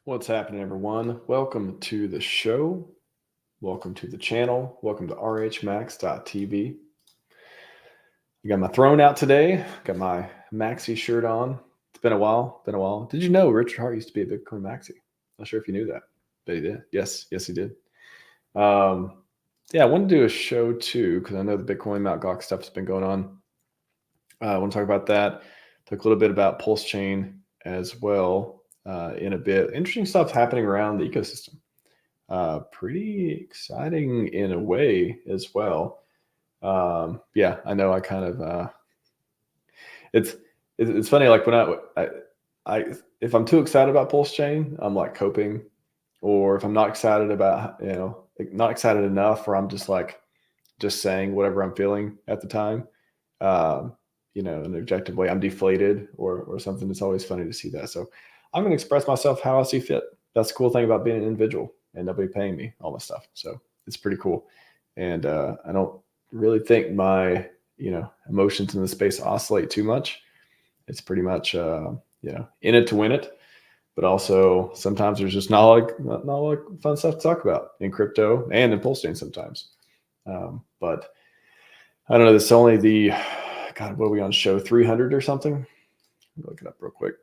What's happening, everyone? Welcome to the show. Welcome to the channel. Welcome to RHMax.tv. I got my throne out today. Got my maxi shirt on. It's been a while. Did you know Richard Hart used to be a Bitcoin maxi? Not sure if you knew that, but he did. Yes, he did. I want to do a show too because I know the Bitcoin Mt. Gox stuff has been going on. I want to talk about that. Talk a little bit about PulseChain as well. In a bit. Interesting stuff happening around the ecosystem. Pretty exciting in a way as well. I know I kind of it's funny, like when I if I'm too excited about PulseChain, I'm like coping, or if I'm not excited about, not excited enough, or I'm just saying whatever I'm feeling at the time, in an objective way, I'm deflated or something. It's always funny to see that. So I'm going to express myself how I see fit. That's the cool thing about being an individual and nobody paying me all this stuff. So it's pretty cool. And I don't really think my, emotions in the space oscillate too much. It's pretty much, in it to win it. But also sometimes there's just not a lot of fun stuff to talk about in crypto and in PulseChain sometimes. But I don't know. This is only God, what are we on, show 300 or something? Look it up real quick.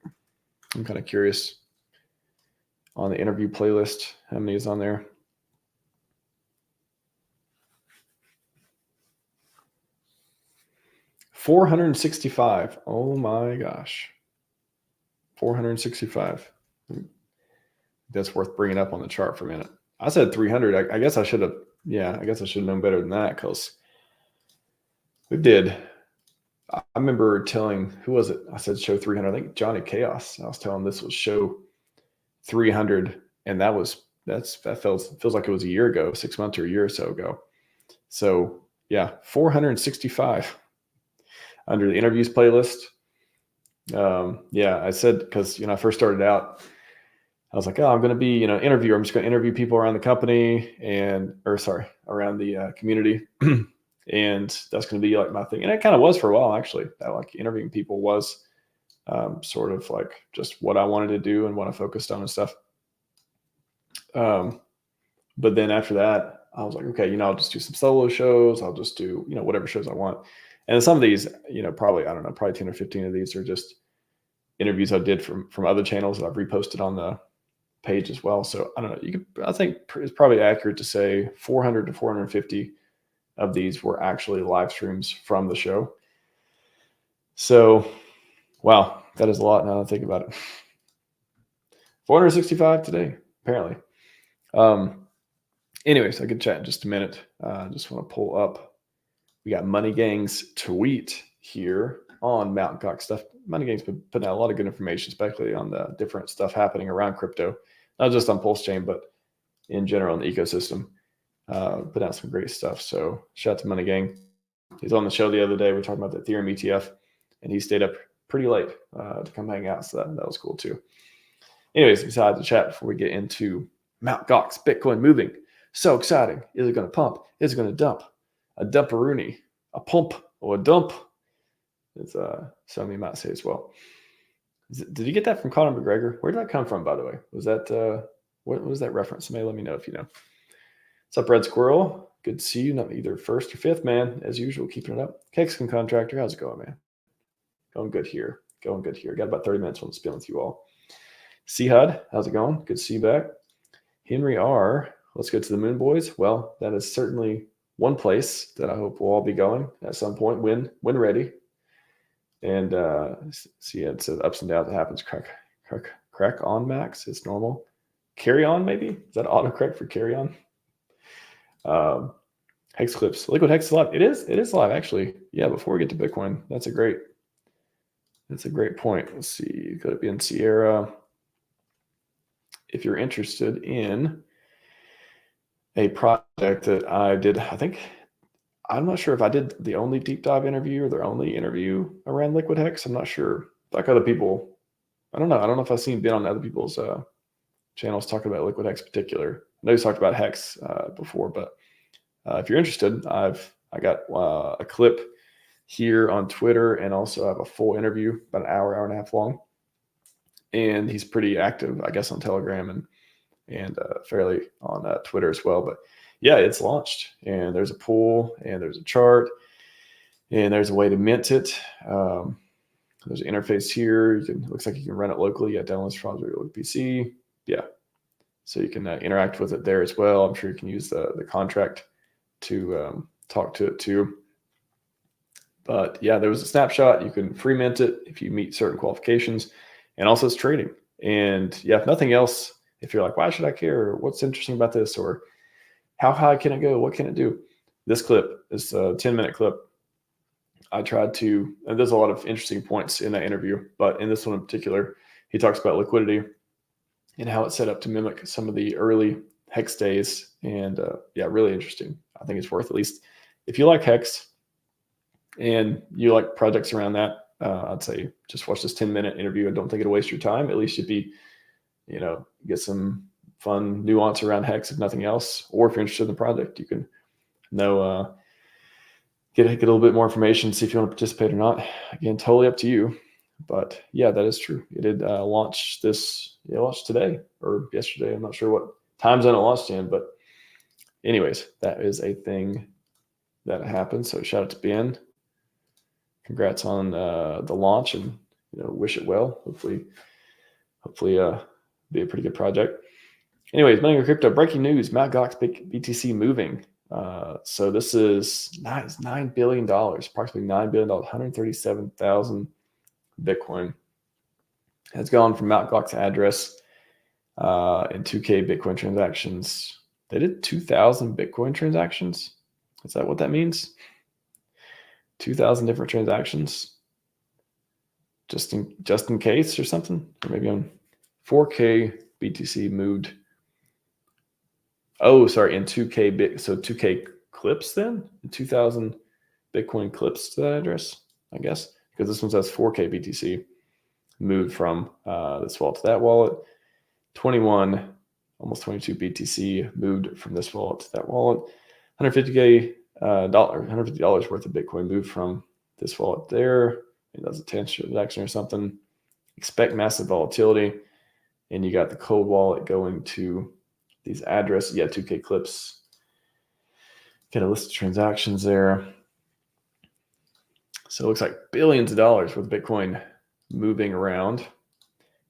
I'm kind of curious on the interview playlist, how many is on there? $465. Oh my gosh. 465. That's worth bringing up on the chart for a minute. I said 300. I guess I should have known better than that, because we did. I remember telling, who was it? I said show 300. I think Johnny Chaos. I was telling this was show 300, and that feels like it was a year ago, 6 months or a year or so ago. So yeah, 465 under the interviews playlist. I said, because I first started out, I was like, I'm going to be interviewer. I'm just going to interview people around the company around the community. And that's going to be like my thing. And it kind of was for a while, actually. That, like, interviewing people was sort of like just what I wanted to do and what I focused on and stuff. But then after that, I was like, okay, I'll just do some solo shows. I'll just do, whatever shows I want. And some of these, probably 10 or 15 of these are just interviews I did from other channels that I've reposted on the page as well. So I don't know. I think it's probably accurate to say 400 to 450 of these were actually live streams from the show. So, wow, that is a lot now that I think about it. 465 today, apparently. Anyways, I could chat in just a minute. Just want to pull up. We got Money Gang's tweet here on Mt. Gox stuff. Money Gang's been putting out a lot of good information, especially on the different stuff happening around crypto, not just on PulseChain, but in general in the ecosystem. Put out some great stuff. So shout out to Money Gang. He's on the show the other day. We're talking about the Ethereum ETF, and he stayed up pretty late to come hang out. So that was cool too. Anyways, besides the chat, before we get into Mt. Gox Bitcoin moving, so exciting. Is it going to pump? Is it going to dump? A dumperoonie, a pump, or a dump, as some of you might say as well. Did you get that from Conor McGregor? Where did that come from, by the way? Was that what was that reference? Somebody let me know if you know. What's up, Red Squirrel? Good to see you. Not either first or fifth, man. As usual, keeping it up. Kexican Contractor, how's it going, man? Going good here. Got about 30 minutes on the spin with you all. C-Hud, how's it going? Good to see you back. Henry R, let's go to the Moon Boys. Well, that is certainly one place that I hope we'll all be going at some point when ready. And see, it says ups and downs. It happens. Crack on, Max. It's normal. Carry on, maybe? Is that autocorrect for carry on? Hex Clips. Liquid Hex is live. It is live, actually. Yeah, before we get to Bitcoin, that's a great point. Let's see. Could it be in Sierra? If you're interested in a project that I did, I'm not sure if I did the only deep dive interview or their only interview around Liquid Hex. I'm not sure. Like other people, I don't know. I don't know if I've been on other people's channels talking about Liquid Hex in particular. I know he's talked about Hex before, but if you're interested, I got a clip here on Twitter, and also I have a full interview, about an hour and a half long, and he's pretty active, I guess, on Telegram and fairly on Twitter as well. But yeah, it's launched, and there's a pool, and there's a chart, and there's a way to mint it. There's an interface here. Looks like you can run it locally at downloads from your local PC. Yeah, so you can interact with it there as well. I'm sure you can use the contract to talk to it too. But yeah, there was a snapshot. You can free mint it if you meet certain qualifications, and also it's trading. And yeah, if nothing else, if you're like, why should I care? Or what's interesting about this? Or how high can it go? What can it do? This clip is a 10-minute clip. I tried to, and there's a lot of interesting points in that interview, but in this one in particular, he talks about liquidity and how it's set up to mimic some of the early Hex days. And yeah, really interesting. I think it's worth, at least if you like Hex and you like projects around that, I'd say just watch this 10-minute interview. I don't think it'll waste your time. At least you'd be, get some fun nuance around Hex, if nothing else. Or if you're interested in the project, you can know, get a little bit more information, see if you want to participate or not. Again, totally up to you. But yeah, that is true. It did launch this. It launched today or yesterday. I'm not sure what time zone it launched in, but anyways, that is a thing that happened. So shout out to Ben. Congrats on the launch, and wish it well. Hopefully, be a pretty good project. Anyways, Money or Crypto breaking news: Mt. Gox BTC moving. So this is $9 billion, approximately $9 billion, 137,000 Bitcoin has gone from Mt. Gox address in 2K Bitcoin transactions. They did 2,000 Bitcoin transactions. Is that what that means? 2,000 different transactions, just in case or something, or maybe on 4K BTC moved. Oh, sorry, in 2K so 2K clips then? 2,000 Bitcoin clips to that address, I guess, because this one says 4K BTC moved from this wallet to that wallet. 21, almost 22 BTC moved from this wallet to that wallet. $150 worth of Bitcoin moved from this wallet there. And that's a 10 transaction or something. Expect massive volatility. And you got the cold wallet going to these addresses. Yeah, 2K clips. Get a list of transactions there. So it looks like billions of dollars with Bitcoin moving around.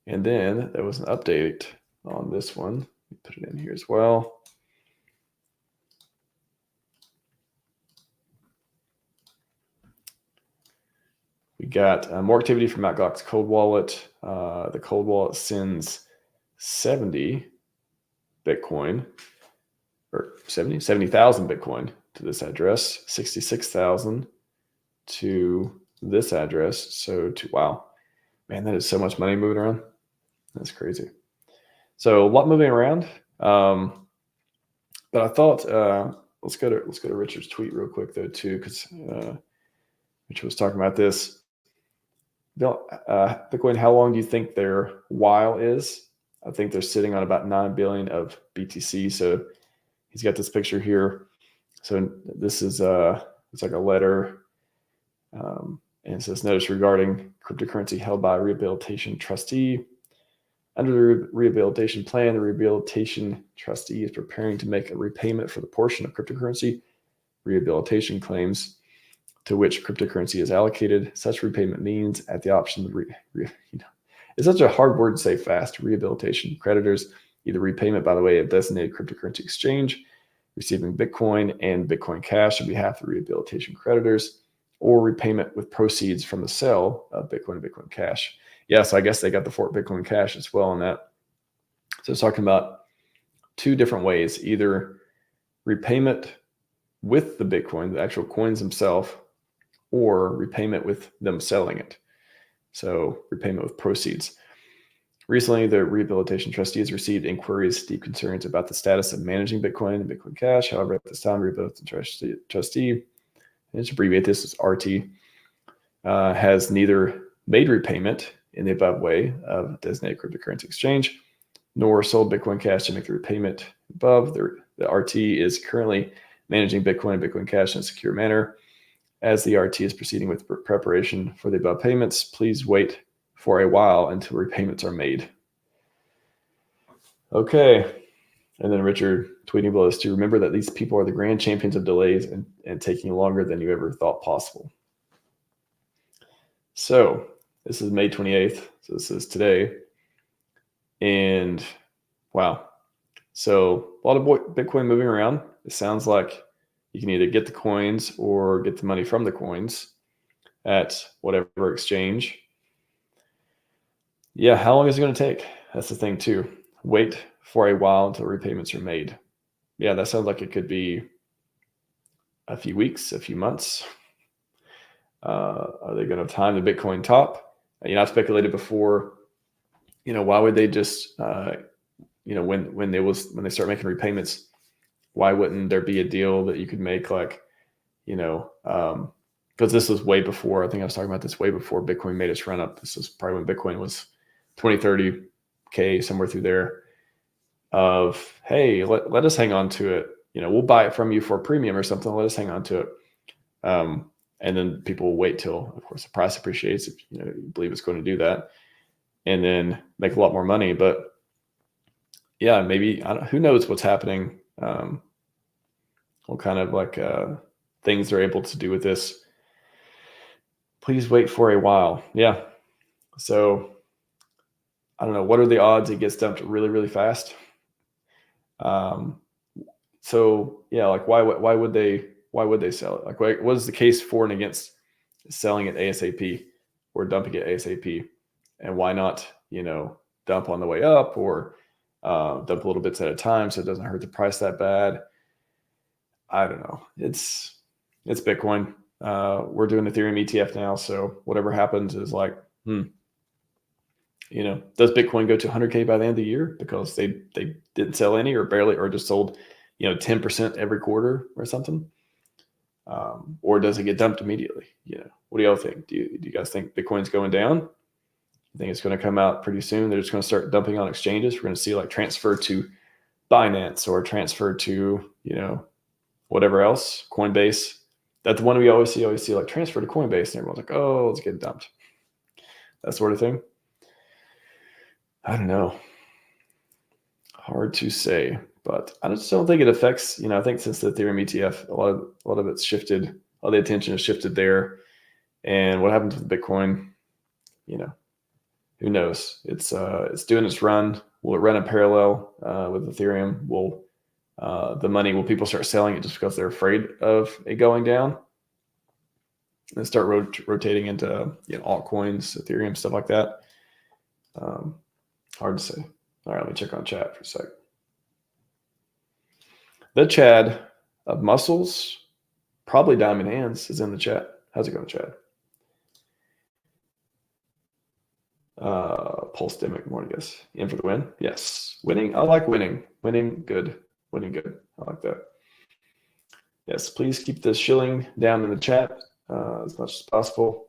And then there was an update on this one. Let me put it in here as well. We got more activity from Mt. Gox cold wallet. The cold wallet sends 70 Bitcoin, or 70,000 Bitcoin to this address, 66,000 to this address. So wow, man, that is so much money moving around. That's crazy. So a lot moving around. But I thought let's go to Richard's tweet real quick though too, because Richard was talking about this. Bitcoin, how long do you think their while is? I think they're sitting on about 9 billion of BTC. So he's got this picture here. So this is it's like a letter, and it says notice regarding cryptocurrency held by a rehabilitation trustee. Under the rehabilitation plan, the rehabilitation trustee is preparing to make a repayment for the portion of cryptocurrency rehabilitation claims to which cryptocurrency is allocated. Such repayment means at the option of it's such a hard word to say fast. Rehabilitation creditors, either repayment by the way of designated cryptocurrency exchange, receiving Bitcoin and Bitcoin Cash on behalf of the rehabilitation creditors, or repayment with proceeds from the sale of Bitcoin and Bitcoin Cash. Yeah, so I guess they got the Fort Bitcoin Cash as well on that. So it's talking about two different ways: either repayment with the Bitcoin, the actual coins themselves, or repayment with them selling it. So repayment with proceeds. Recently, the rehabilitation trustees received inquiries, deep concerns about the status of managing Bitcoin and Bitcoin Cash. However, at this time, rehabilitation trustee, and to abbreviate this as RT, has neither made repayment in the above way of designated cryptocurrency exchange, nor sold Bitcoin Cash to make the repayment above. The RT is currently managing Bitcoin and Bitcoin Cash in a secure manner. As the RT is proceeding with preparation for the above payments, please wait for a while until repayments are made. Okay. And then Richard tweeting below this to remember that these people are the grand champions of delays and taking longer than you ever thought possible. So this is May 28th. So this is today. And wow. So a lot of Bitcoin moving around. It sounds like you can either get the coins or get the money from the coins at whatever exchange. Yeah, how long is it going to take? That's the thing too. Wait for a while until repayments are made. Yeah, that sounds like it could be a few weeks, a few months. Are they going to time the Bitcoin top? I speculated before, why would they just, when they start making repayments, why wouldn't there be a deal that you could make like, because this was way before, I think I was talking about this way before Bitcoin made its run up. This was probably when Bitcoin was 20, 30K, somewhere through there, of, hey, let us hang on to it. We'll buy it from you for a premium or something. Let us hang on to it. And then people will wait till, of course, the price appreciates if you believe it's going to do that, and then make a lot more money. But yeah, maybe, who knows what's happening, what kind of like things they're able to do with this. Please wait for a while. Yeah. So I don't know. What are the odds it gets dumped really, really fast? So yeah, like why would they sell it? Like what is the case for and against selling it ASAP or dumping it ASAP? And why not, dump on the way up or dump little bits at a time so it doesn't hurt the price that bad? I don't know. It's Bitcoin. We're doing Ethereum ETF now, so whatever happens is like, does Bitcoin go to 100K by the end of the year because they didn't sell any or barely, or just sold 10% every quarter or something? Or does it get dumped immediately? What do y'all think? Do you guys think Bitcoin's going down? You think it's going to come out pretty soon? They're just going to start dumping on exchanges. We're going to see like transfer to Binance or transfer to, whatever else, Coinbase. That's the one we always see like transfer to Coinbase, and everyone's like, oh, let's get dumped. That sort of thing. I don't know. Hard to say, but I just don't think it affects, I think since the Ethereum ETF, a lot of it's shifted, all the attention has shifted there. And what happens with Bitcoin, who knows? It's doing its run. Will it run in parallel with Ethereum? Will people start selling it just because they're afraid of it going down and start rotating into altcoins, Ethereum, stuff like that? Hard to say. All right, let me check on chat for a sec. The Chad of Muscles, probably Diamond Hands, is in the chat. How's it going, Chad? Pulse Demic morning, yes. In for the win? Yes. Winning. I like winning. Winning good. Winning good. I like that. Yes, please keep the shilling down in the chat as much as possible.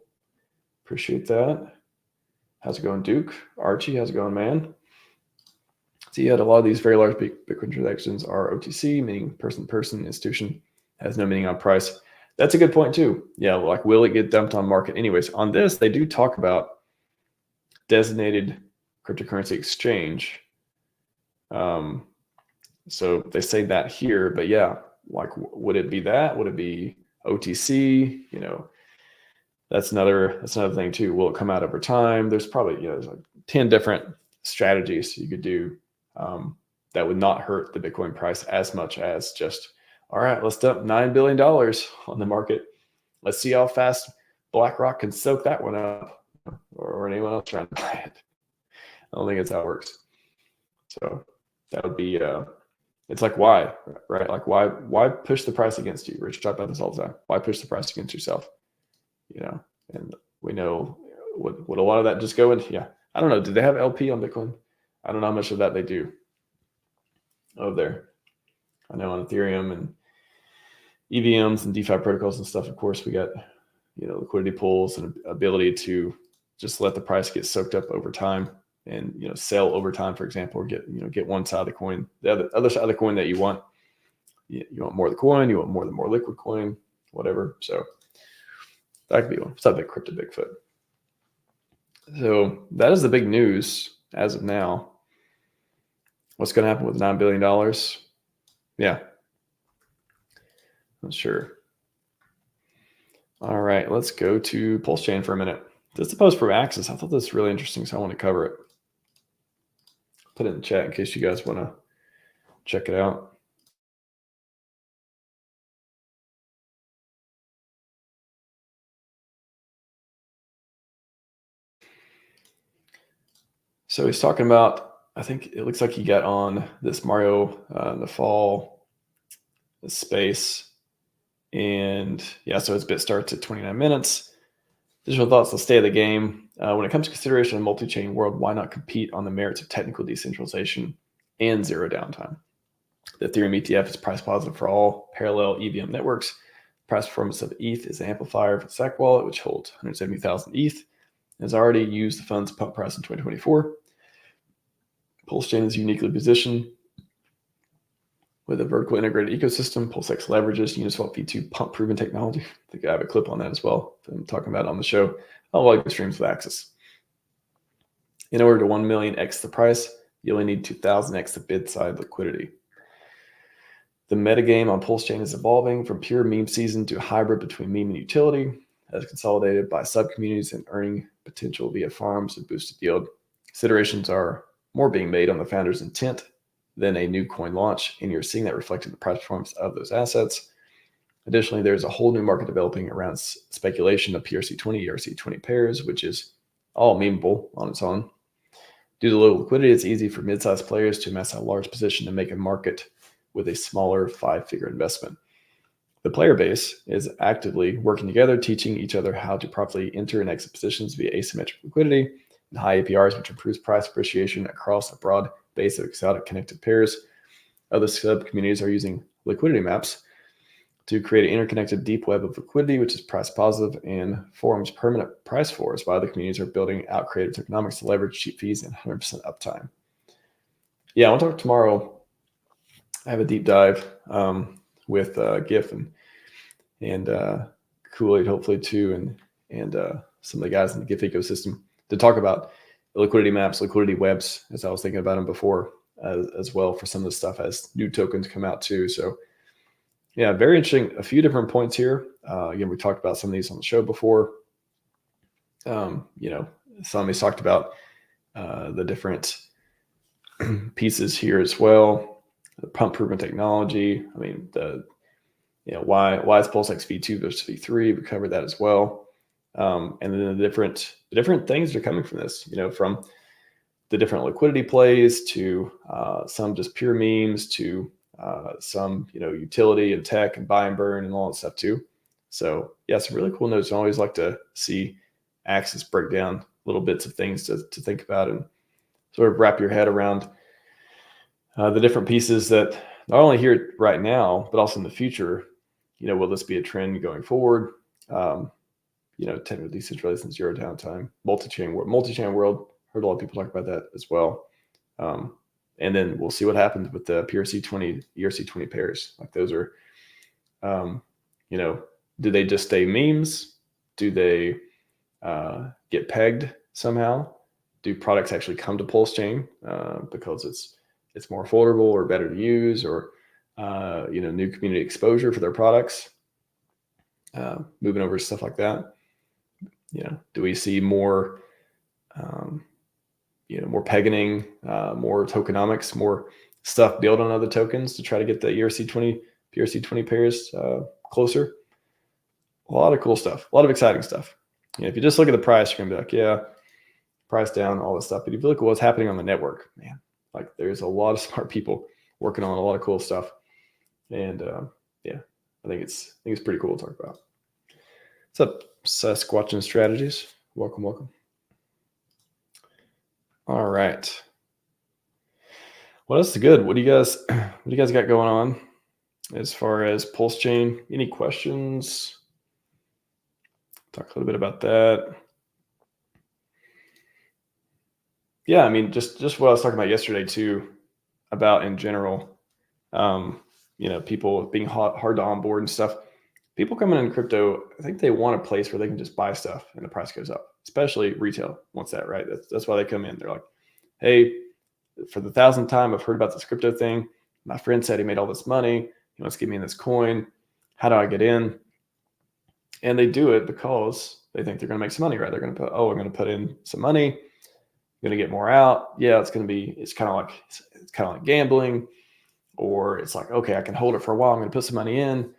Appreciate that. How's it going, Duke? Archie, how's it going, man? So you had a lot of these very large Bitcoin transactions are OTC, meaning person-to-person, institution, has no meaning on price. That's a good point too. Yeah, like will it get dumped on market? Anyways, on this, they do talk about designated cryptocurrency exchange. So they say that here, but yeah, like would it be that? Would it be OTC? That's another thing too. Will it come out over time? There's probably there's like 10 different strategies you could do that would not hurt the Bitcoin price as much as just, all right, let's dump $9 billion on the market. Let's see how fast BlackRock can soak that one up, or anyone else trying to buy it. I don't think it's how it works. So that would be, it's like, why, right? Like why push the price against you? Rich talk about this all the time. Why push the price against yourself? And we know, would a lot of that just go in? Yeah. I don't know. Do they have LP on Bitcoin? I don't know how much of that they do over there. I know on Ethereum and EVMs and DeFi protocols and stuff, of course, we got, liquidity pools and ability to just let the price get soaked up over time and, sell over time, for example, or get one side of the coin, the other side of the coin that you want. You want more of the coin, you want the more liquid coin, whatever. So that could be one. It's not big crypto Bigfoot. So that is the big news as of now. What's going to happen with $9 billion? Yeah, not sure. All right, let's go to PulseChain for a minute. This is a post from Axis. I thought this was really interesting, so I want to cover it. Put it in the chat in case you guys want to check it out. So he's talking about, I think it looks like he got on this Mario in the fall space. And yeah, so his bit starts at 29 minutes. Additional thoughts, the state of the game. When it comes to consideration of multi-chain world, why not compete on the merits of technical decentralization and zero downtime? The Ethereum ETF is price positive for all parallel EVM networks. Price performance of ETH is an amplifier for the SAC wallet, which holds 170,000 ETH and has already used the fund's pump price in 2024. PulseChain is uniquely positioned with a vertical integrated ecosystem. PulseX leverages Uniswap v2 pump proven technology. I think I have a clip on that as well. I'm talking about it on the show. I like the streams with Axis. In order to 1 million x the price, you only need 2,000x the bid side liquidity. The metagame on PulseChain is evolving from pure meme season to a hybrid between meme and utility, as consolidated by subcommunities and earning potential via farms and boosted yield. Considerations are more being made on the founder's intent than a new coin launch, and you're seeing that reflected in the price performance of those assets. Additionally, there's a whole new market developing around speculation of PRC20, ERC20 pairs, which is all memeable on its own. Due to low liquidity, it's easy for mid-sized players to amass a large position and make a market with a smaller 5-figure investment. The player base is actively working together, teaching each other how to properly enter and exit positions via asymmetric liquidity and high APRs, which improves price appreciation across a broad base of exotic connected pairs. Other sub-communities are using liquidity maps to create an interconnected deep web of liquidity, which is price positive and forms permanent price floors, while other communities are building out creative tokenomics to leverage cheap fees and 100% uptime. Yeah, I want to talk tomorrow. I have a deep dive with Giff and Kool-Aid, hopefully too, and some of the guys in the Giff ecosystem to talk about liquidity maps, liquidity webs, as I was thinking about them before, as well for some of the stuff as new tokens come out too. So yeah, very interesting. A few different points here. Again, we talked about some of these on the show before. Somebody's talked about the different pieces here as well. The pump proven technology. I mean, why is PulseX v2 versus v3? We covered that as well. And then the different things that are coming from this, from the different liquidity plays to some just pure memes to some, utility and tech and buy and burn and all that stuff too. So yeah, some really cool notes. I always like to see Axis break down little bits of things to think about and sort of wrap your head around the different pieces that not only here right now, but also in the future. Will this be a trend going forward? Technical decentralization, zero downtime, multi-chain world. Heard a lot of people talk about that as well. And then we'll see what happens with the PRC20, ERC20 pairs. Like those are, do they just stay memes? Do they get pegged somehow? Do products actually come to PulseChain because it's more affordable or better to use, or new community exposure for their products? Moving over to stuff like that. Do we see more? More pegging, more tokenomics, more stuff built on other tokens to try to get the ERC20, PRC20 pairs closer. A lot of cool stuff, a lot of exciting stuff. If you just look at the price, you're gonna be like, yeah, price down, all this stuff. But if you look at what's happening on the network, man, like there's a lot of smart people working on a lot of cool stuff. And I think it's pretty cool to talk about. What's up, Sasquatch Strategies? Welcome. All right. What else is good? What do you guys got going on as far as PulseChain? Any questions? Talk a little bit about that. Yeah, I mean, just what I was talking about yesterday too, about in general, people being hard to onboard and stuff. people coming in crypto, I think they want a place where they can just buy stuff and the price goes up, especially retail wants that, right? That's why they come in. They're like, hey, for the 1,000th time, I've heard about this crypto thing. My friend said he made all this money. He wants to give me this coin. How do I get in? And they do it because they think they're going to make some money, right? They're going to put, I'm going to put in some money. I'm going to get more out. Yeah, it's kind of like gambling, or it's like, okay, I can hold it for a while. I'm going to put some money in.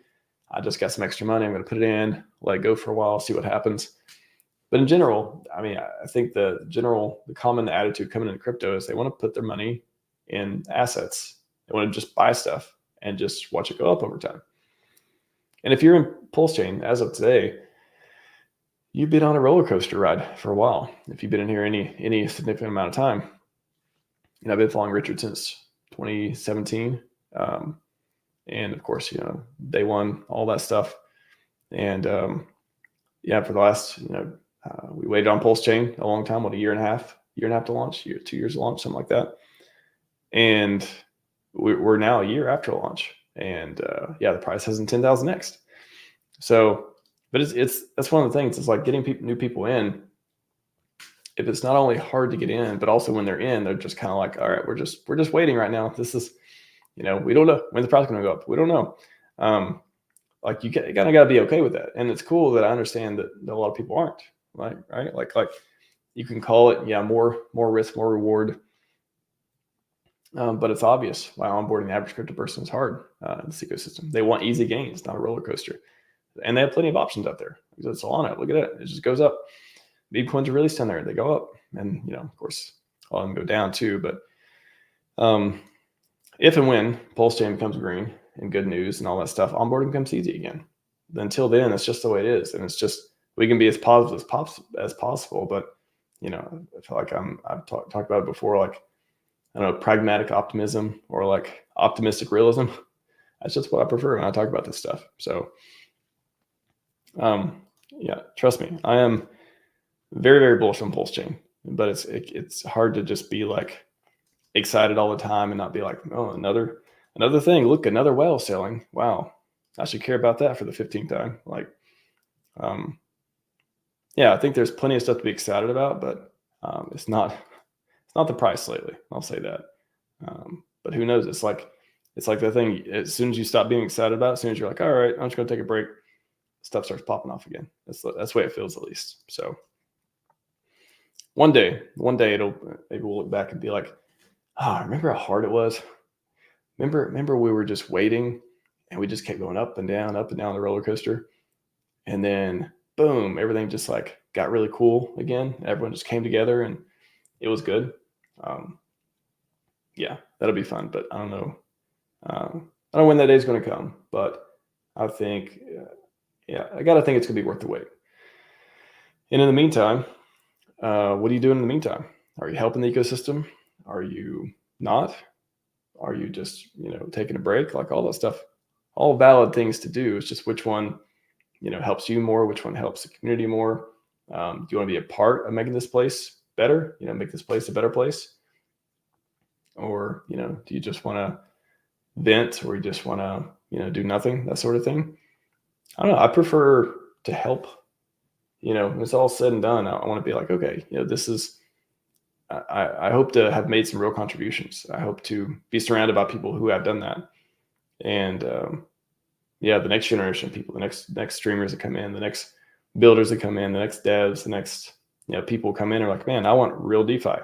I just got some extra money. I'm going to put it in, let it go for a while, see what happens. But in general, I mean, I think the common attitude coming into crypto is they want to put their money in assets. They want to just buy stuff and just watch it go up over time. And if you're in PulseChain as of today, you've been on a roller coaster ride for a while. If you've been in here any significant amount of time, I've been following Richard since 2017, and of course, day one, all that stuff. And for the last, we waited on PulseChain a long time, a year and a half to launch, 2 years to launch, something like that. And we're now a year after launch, and the price hasn't 10,000x. So, but that's one of the things. It's like getting new people in. If it's not only hard to get in, but also when they're in, they're just kind of like, all right, we're just waiting right now. This is, we don't know when the price is going to go up. We don't know. Like you kind of got to be okay with that. And it's cool that I understand that a lot of people aren't, right? Like you can call it, more risk, more reward. But it's obvious why onboarding the average crypto person is hard in this ecosystem. They want easy gains, not a roller coaster. And they have plenty of options out there. It's Solana, look at it. It just goes up. Bitcoins are released on there. They go up. And, of course, all of them go down too. But if and when PulseChain becomes green and good news and all that stuff, onboarding becomes easy again. Until then, it's just the way it is. And it's just, we can be as positive as possible. But, I feel like I've talked about it before, like, I don't know, pragmatic optimism or like optimistic realism. That's just what I prefer when I talk about this stuff. So, trust me, I am very, very bullish on PulseChain, but it's hard to just be like excited all the time and not be like, oh, another thing. Look, another whale selling. Wow, I should care about that for the 15th time. Like, I think there's plenty of stuff to be excited about, but it's not the price lately. I'll say that. But who knows? It's like the thing. As soon as you stop being excited about it, as soon as you're like, all right, I'm just going to take a break, stuff starts popping off again. That's the way it feels, at least. So one day maybe we'll look back and be like, remember how hard it was? Remember we were just waiting and we just kept going up and down the roller coaster. And then boom, everything just like got really cool again. Everyone just came together and it was good. That'll be fun, but I don't know. I don't know when that day is going to come, but I think, I got to think it's going to be worth the wait. And in the meantime, what are you doing in the meantime? Are you helping the ecosystem? Are you not? Are you just, taking a break? Like all that stuff, all valid things to do. It's just which one, helps you more, which one helps the community more. Do you want to be a part of making this place better? Make this place a better place? Or, do you just want to vent, or you just want to, do nothing, that sort of thing? I don't know. I prefer to help. When it's all said and done, I want to be like, okay, this is, I hope to have made some real contributions. I hope to be surrounded by people who have done that. And the next generation of people, the next streamers that come in, the next builders that come in, the next devs, the next people come in are like, man, I want real DeFi.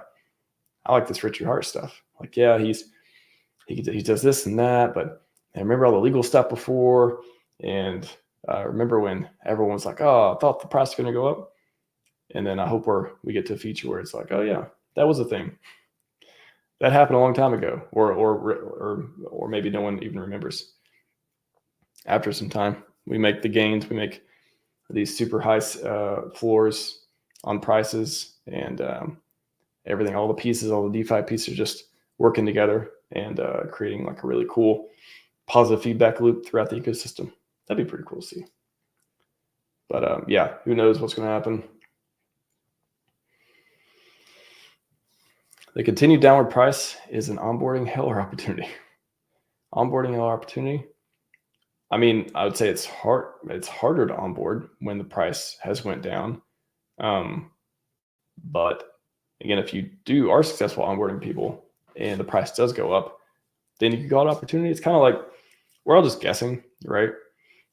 I like this Richard Hart stuff. Like, he does this and that, but I remember all the legal stuff before. And I remember when everyone was like, oh, I thought the price was going to go up. And then I hope we get to a feature where it's like, oh yeah, that was a thing that happened a long time ago, or maybe no one even remembers. After some time, we make the gains, we make these super high floors on prices, and everything, all the pieces, all the DeFi pieces are just working together and creating like a really cool positive feedback loop throughout the ecosystem. That'd be pretty cool to see. But who knows what's going to happen. The continued downward price is an onboarding hell opportunity. Onboarding hell opportunity. I mean, I would say it's harder to onboard when the price has went down. But again, if you are successful onboarding people and the price does go up, then you can call it opportunity. It's kind of like we're all just guessing, right?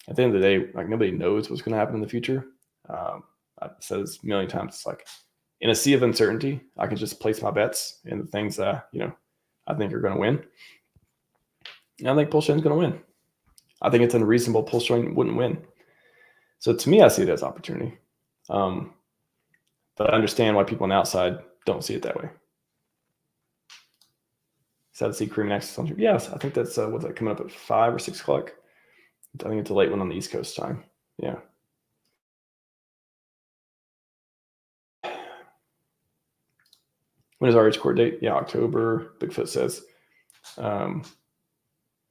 At the end of the day, like nobody knows what's going to happen in the future. I've said this a million times. It's like in a sea of uncertainty, I can just place my bets in the things that I think are going to win. And I think PulseChain is going to win. I think it's unreasonable PulseChain wouldn't win. So to me, I see it as opportunity. But I understand why people on the outside don't see it that way. Sad to see Kareem next. Yes, I think that's what's that coming up at 5 or 6 o'clock. I think it's a late one on the East Coast time. Yeah. When is RH court date? Yeah, October. Bigfoot says.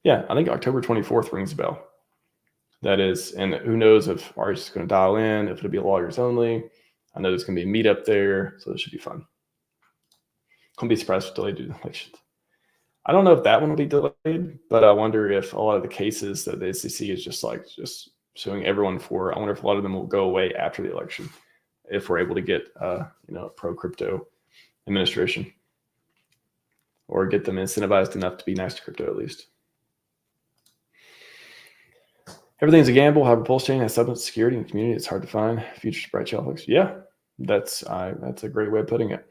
Yeah, I think October 24th rings a bell. That is, and who knows if RH is going to dial in, if it'll be lawyers only. I know there's going to be a meetup there, so this should be fun. Couldn't be surprised if delayed due to elections. I don't know if that one will be delayed, but I wonder if a lot of the cases that the SEC is just suing everyone for, I wonder if a lot of them will go away after the election if we're able to get a pro crypto administration or get them incentivized enough to be nice to crypto at least. Everything's a gamble. However, PulseChain has substance, security, and community. It's hard to find. Future bright outlook. Yeah, that's a great way of putting it.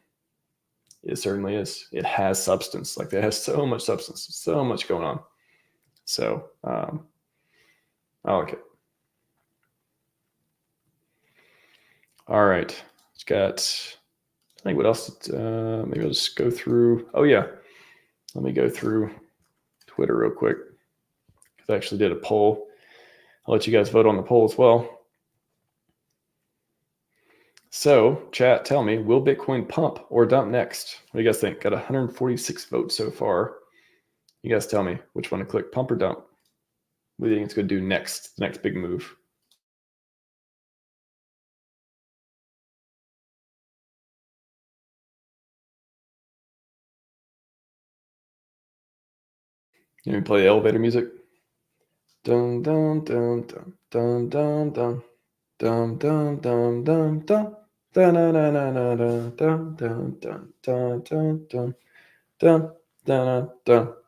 It certainly is. It has substance. Like, it has so much substance, so much going on. So I like it. All right. It's got, I think, what else? Maybe I'll just go through. Oh, yeah. Let me go through Twitter real quick, because I actually did a poll. I'll let you guys vote on the poll as well. So, chat, tell me, will Bitcoin pump or dump next? What do you guys think? Got 146 votes so far. You guys tell me which one to click, pump or dump. What do you think it's going to do next, the next big move? You want me to play the elevator music? Dum dum dum dum dum dum dum dum dum dum dum dum. Dun dun dun dun dun dun dun dun dun dun dun dun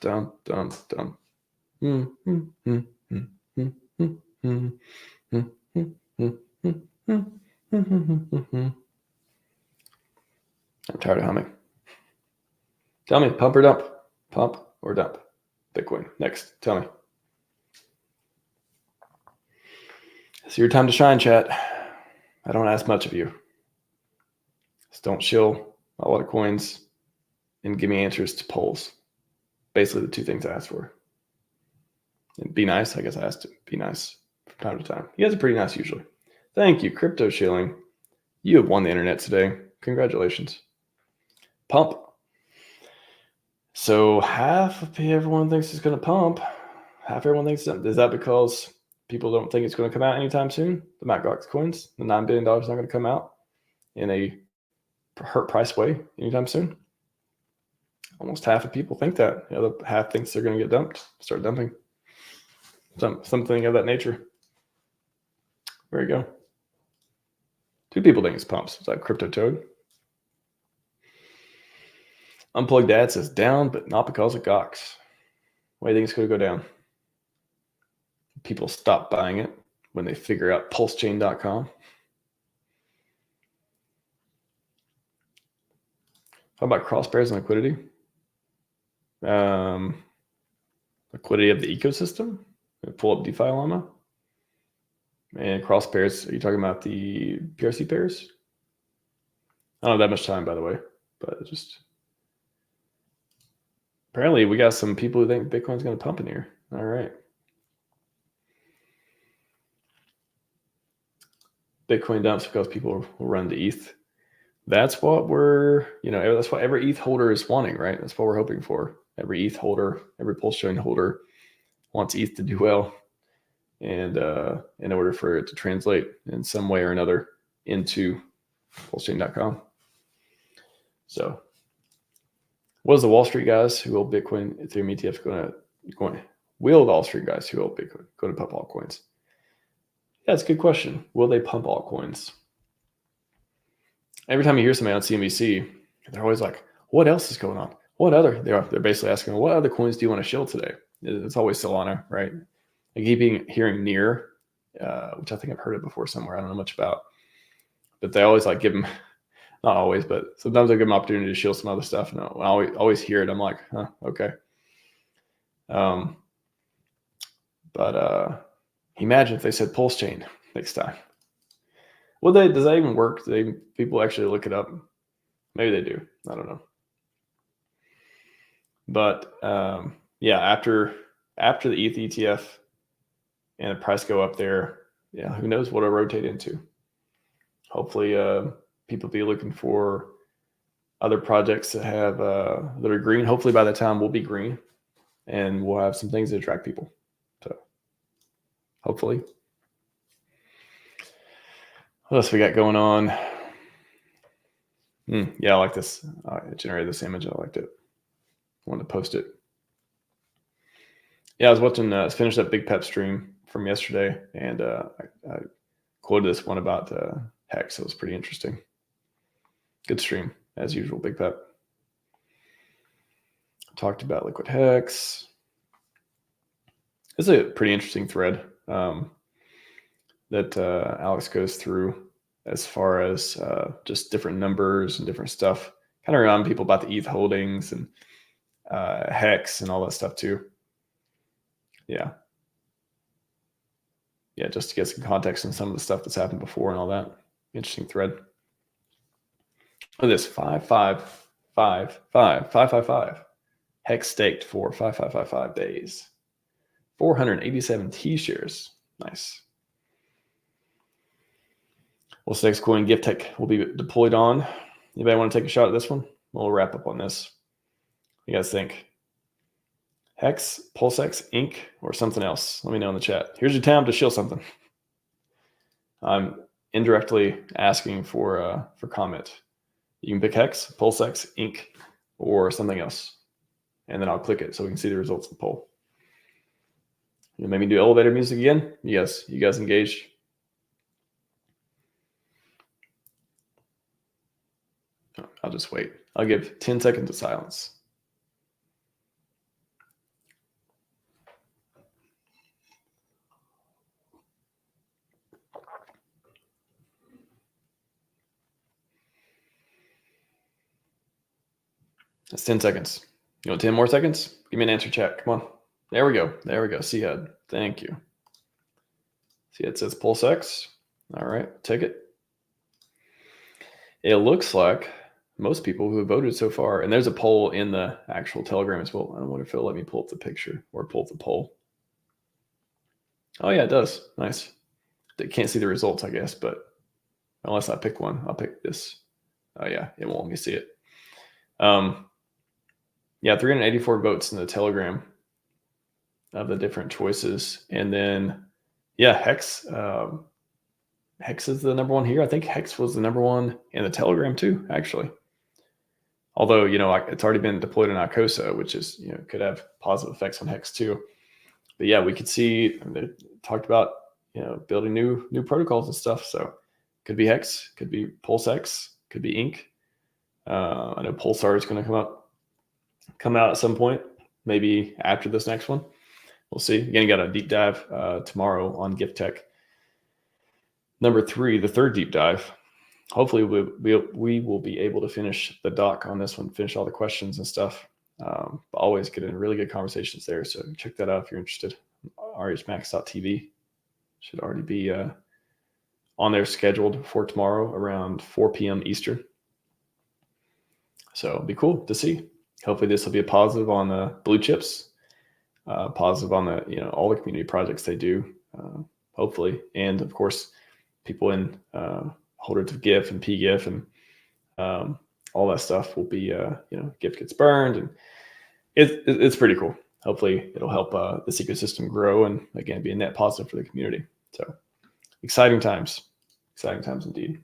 dun dun dun dun. I'm tired of humming. Tell me, pump or dump? Pump or dump? Bitcoin. Next, tell me. It's your time to shine, chat. I don't ask much of you. Just don't shill a lot of coins and give me answers to polls. Basically the two things I asked for. And be nice. I guess I asked to be nice from time to time. You guys are pretty nice usually. Thank you, Crypto Shilling. You have won the internet today. Congratulations. Pump. So half of everyone thinks it's going to pump. Half everyone thinks it's, is that because people don't think it's going to come out anytime soon? The Gox coins, the $9 billion is not going to come out in a hurt price way anytime soon. Almost half of people think that. The other half thinks they're going to get dumped, start dumping. Something of that nature. There you go. 2 people think it's pumps. Is that Crypto Toad? Unplugged Dad says down, but not because of Gox. Why do you think it's going to go down? People stop buying it when they figure out PulseChain.com. How about cross pairs and liquidity? Liquidity of the ecosystem. Pull up DeFi Llama. And cross pairs, are you talking about the PRC pairs? I don't have that much time, by the way, but just apparently we got some people who think Bitcoin's going to pump in here. All right. Bitcoin dumps because people will run to ETH. That's what that's what every ETH holder is wanting, right? That's what we're hoping for. Every ETH holder, every PulseChain holder wants ETH to do well. And in order for it to translate in some way or another into PulseChain.com. So what is the Wall Street guys who hold Bitcoin Ethereum ETF going? Will Wall Street guys who hold Bitcoin go to pump altcoins? Yeah, it's a good question. Will they pump altcoins? Every time you hear somebody on CNBC, they're always like, what else is going on? What other? They're basically asking, what other coins do you want to shield today? It's always Solana, right? I keep hearing near, which I think I've heard it before somewhere. I don't know much about. But they always like give them, not always, but sometimes I give them opportunity to shield some other stuff. And when I always hear it, I'm like, huh, okay. But imagine if they said PulseChain next time. Does that even work? Do people actually look it up? Maybe they do. I don't know. But yeah, after the ETH ETF and the price go up there, yeah, who knows what it'll rotate into. Hopefully people be looking for other projects that have that are green. Hopefully by the time we'll be green and we'll have some things that attract people. So hopefully. What else we got going on? Yeah, I like this. I generated this image. I liked it. I wanted to post it. Yeah, I was watching, finished that Big Pep stream from yesterday, and I quoted this one about Hex. It was pretty interesting. Good stream, as usual, Big Pep. Talked about Liquid Hex. It's a pretty interesting thread that Alex goes through as far as just different numbers and different stuff. Kind of remind people about the ETH holdings and Hex and all that stuff too. Yeah, just to get some context on some of the stuff that's happened before and all that. Interesting thread. Look at this, 555. Hex staked for 5555 days. 487 T-shares. Nice. What's the next coin Giftech will be deployed on? Anybody want to take a shot at this one? We'll wrap up on this. You guys think? Hex, PulseX, Inc., or something else? Let me know in the chat. Here's your time to shill something. I'm indirectly asking for comment. You can pick Hex, PulseX, Inc., or something else. And then I'll click it so we can see the results of the poll. You maybe do elevator music again? Yes, you guys engaged? I'll just wait. I'll give 10 seconds of silence. That's 10 seconds. You want 10 more seconds? Give me an answer chat. Come on. There we go. Seahead. Thank you. See, it says PulseX. All right, take it. It looks like most people who have voted so far, and there's a poll in the actual Telegram as well. I wonder if it'll let me pull up the picture or pull up the poll. Oh yeah, it does. Nice. They can't see the results, I guess, but unless I pick one, I'll pick this. Oh yeah, it won't let me see it. Yeah, 384 votes in the Telegram of the different choices. And then, yeah, Hex. Hex is the number one here. I think Hex was the number one in the Telegram too, actually. Although, it's already been deployed in Icosa, which is, could have positive effects on Hex too. But yeah, we could see, they talked about, building new protocols and stuff. So could be Hex, could be PulseX, could be Inc. I know Pulsar is going to come out at some point, maybe after this next one. We'll see. Again, got a deep dive tomorrow on Giftech. Number 3, the third deep dive. Hopefully we will be able to finish the doc on this one, finish all the questions and stuff. Always get in really good conversations there. So check that out if you're interested. RHMax.tv should already be on there, scheduled for tomorrow around 4 p.m. Eastern. So it'll be cool to see. Hopefully this will be a positive on the blue chips, positive on the all the community projects they do, hopefully, and of course people in holders of GIF and PGIF and all that stuff will be GIF gets burned, and it's pretty cool. Hopefully it'll help this ecosystem grow and again be a net positive for the community. So exciting times indeed.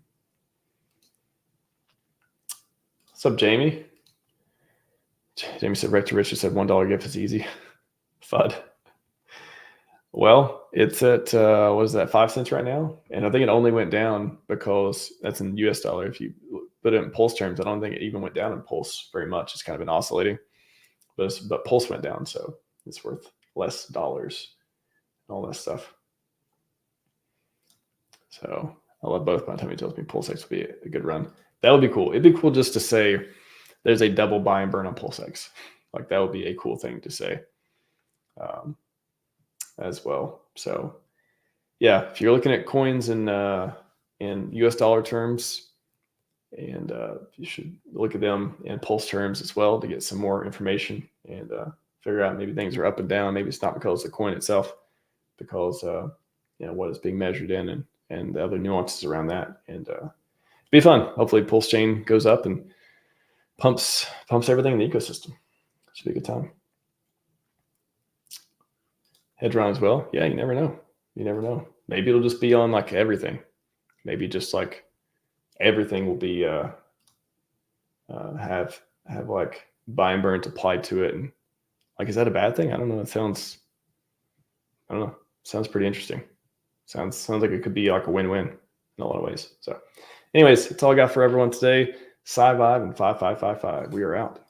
What's up, Jamie? Jamie said, Rector Richard said $1 gift is easy. FUD. Well, it's at what is that, 5 cents right now? And I think it only went down because that's in US dollar. If you put it in Pulse terms, I don't think it even went down in Pulse very much. It's kind of been oscillating, but Pulse went down, so it's worth less dollars and all that stuff. So I love both. By the time he tells me PulseX would be a good run, that would be cool. It'd be cool just to say there's a double buy and burn on PulseX. Like that would be a cool thing to say as well. So yeah, if you're looking at coins in US dollar terms, and you should look at them in Pulse terms as well to get some more information and figure out maybe things are up and down. Maybe it's not because of the coin itself, because what it's being measured in and the other nuances around that. And be fun. Hopefully PulseChain goes up and pumps everything in the ecosystem. Should be a good time. Hedron as well. Yeah, you never know. You never know. Maybe it'll just be on like everything. Maybe just like everything will be have like buy and burns applied to it. And like, is that a bad thing? I don't know. It sounds, I don't know. Sounds pretty interesting. Sounds like it could be like a win-win in a lot of ways. So anyways, that's all I got for everyone today. Scivive and 5555. We are out.